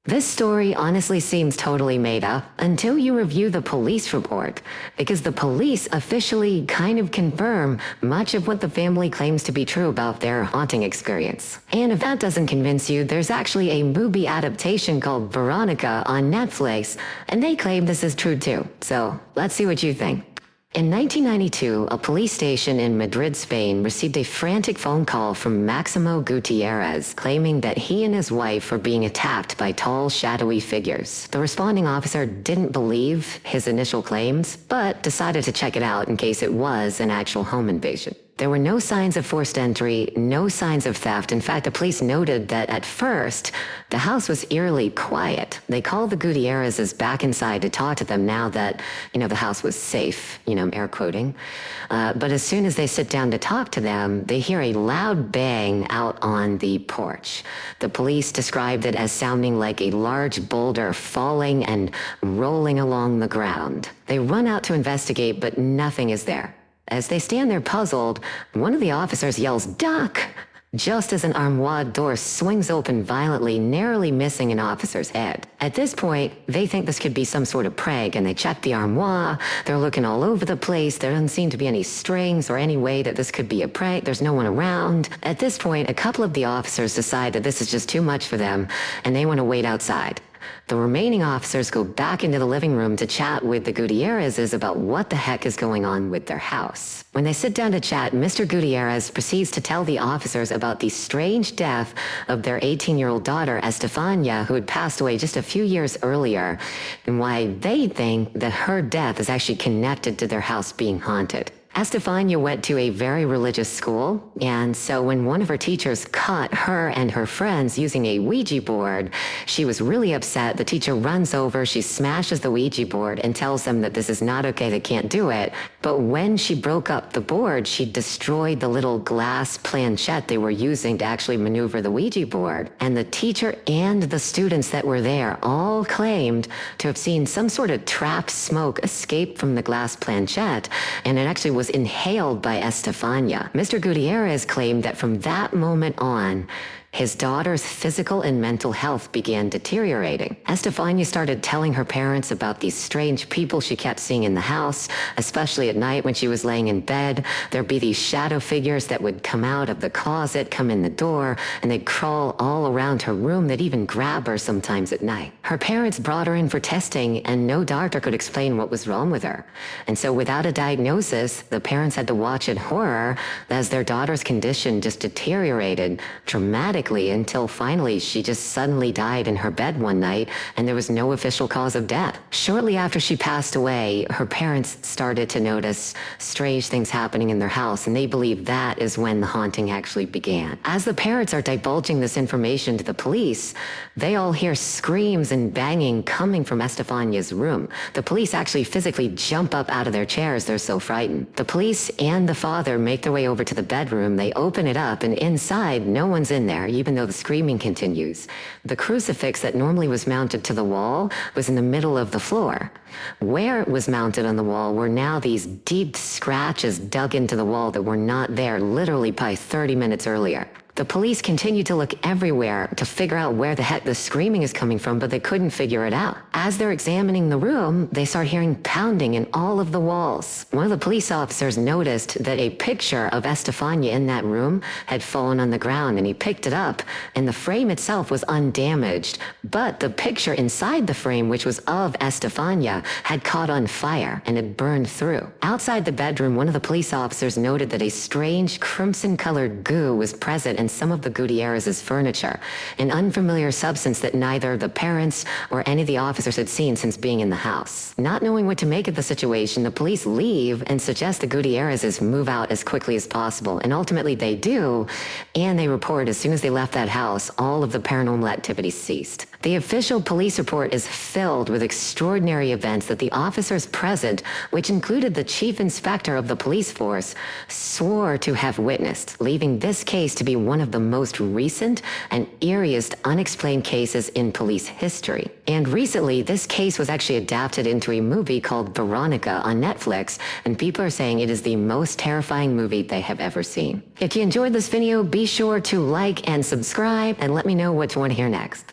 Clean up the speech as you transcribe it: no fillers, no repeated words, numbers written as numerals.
This story honestly seems totally made up until you review the police report, because the police officially kind of confirm much of what the family claims to be true about their haunting experience. And if that doesn't convince you, there's actually a movie adaptation called Veronica on Netflix, and they claim this is true too. So let's see what you think. In 1992, a police station in Madrid, Spain received a frantic phone call from Maximo Gutierrez claiming that he and his wife were being attacked by tall, shadowy figures. The responding officer didn't believe his initial claims, but decided to check it out in case it was an actual home invasion. There were no signs of forced entry, no signs of theft. In fact, the police noted that at first, the house was eerily quiet. They called the Gutierrezes back inside to talk to them now that, the house was safe, air quoting. But as soon as they sit down to talk to them, they hear a loud bang out on the porch. The police described it as sounding like a large boulder falling and rolling along the ground. They run out to investigate, but nothing is there. As they stand there puzzled, one of the officers yells, "Duck!" just as an armoire door swings open violently, narrowly missing an officer's head. At this point, they think this could be some sort of prank, and they check the armoire. They're looking all over the place. There doesn't seem to be any strings or any way that this could be a prank. There's no one around. At this point, a couple of the officers decide that this is just too much for them, and they want to wait outside. The remaining officers go back into the living room to chat with the Gutierrezes about what the heck is going on with their house. When they sit down to chat, Mr. Gutierrez proceeds to tell the officers about the strange death of their 18-year-old daughter, Estefania, who had passed away just a few years earlier, and why they think that her death is actually connected to their house being haunted. Estefania went to a very religious school, and so when one of her teachers caught her and her friends using a Ouija board, she was really upset. The teacher runs over, she smashes the Ouija board and tells them that this is not okay, they can't do it. But when she broke up the board, she destroyed the little glass planchette they were using to actually maneuver the Ouija board. And the teacher and the students that were there all claimed to have seen some sort of trapped smoke escape from the glass planchette, and it actually was inhaled by Estefania. Mr. Gutierrez claimed that from that moment on, his daughter's physical and mental health began deteriorating. Estefania started telling her parents about these strange people she kept seeing in the house, especially at night when she was laying in bed. There'd be these shadow figures that would come out of the closet, come in the door, and they'd crawl all around her room. They'd even grab her sometimes at night. Her parents brought her in for testing, and no doctor could explain what was wrong with her. And so without a diagnosis, the parents had to watch in horror as their daughter's condition just deteriorated dramatically until finally she just suddenly died in her bed one night, and there was no official cause of death. Shortly after she passed away, her parents started to notice strange things happening in their house, and they believe that is when the haunting actually began. As the parents are divulging this information to the police, they all hear screams and banging coming from Estefania's room. The police actually physically jump up out of their chairs, they're so frightened. The police and the father make their way over to the bedroom. They open it up, and inside, no one's in there, even though the screaming continues. The crucifix that normally was mounted to the wall was in the middle of the floor. Where it was mounted on the wall were now these deep scratches dug into the wall that were not there literally by 30 minutes earlier. The police continued to look everywhere to figure out where the heck the screaming is coming from, but they couldn't figure it out. As they're examining the room, they start hearing pounding in all of the walls. One of the police officers noticed that a picture of Estefania in that room had fallen on the ground, and he picked it up, and the frame itself was undamaged, but the picture inside the frame, which was of Estefania, had caught on fire and had burned through. Outside the bedroom, one of the police officers noted that a strange crimson-colored goo was present in some of the Gutierrez's furniture, an unfamiliar substance that neither the parents or any of the officers had seen since being in the house. Not knowing what to make of the situation, the police leave and suggest the Gutierrezes move out as quickly as possible, and ultimately they do, and they report as soon as they left that house, all of the paranormal activity ceased. The official police report is filled with extraordinary events that the officers present, which included the chief inspector of the police force, swore to have witnessed, leaving this case to be one of the most recent and eeriest unexplained cases in police history. And recently, this case was actually adapted into a movie called Veronica on Netflix, and people are saying it is the most terrifying movie they have ever seen. If you enjoyed this video, be sure to like and subscribe, and let me know what you want to hear next.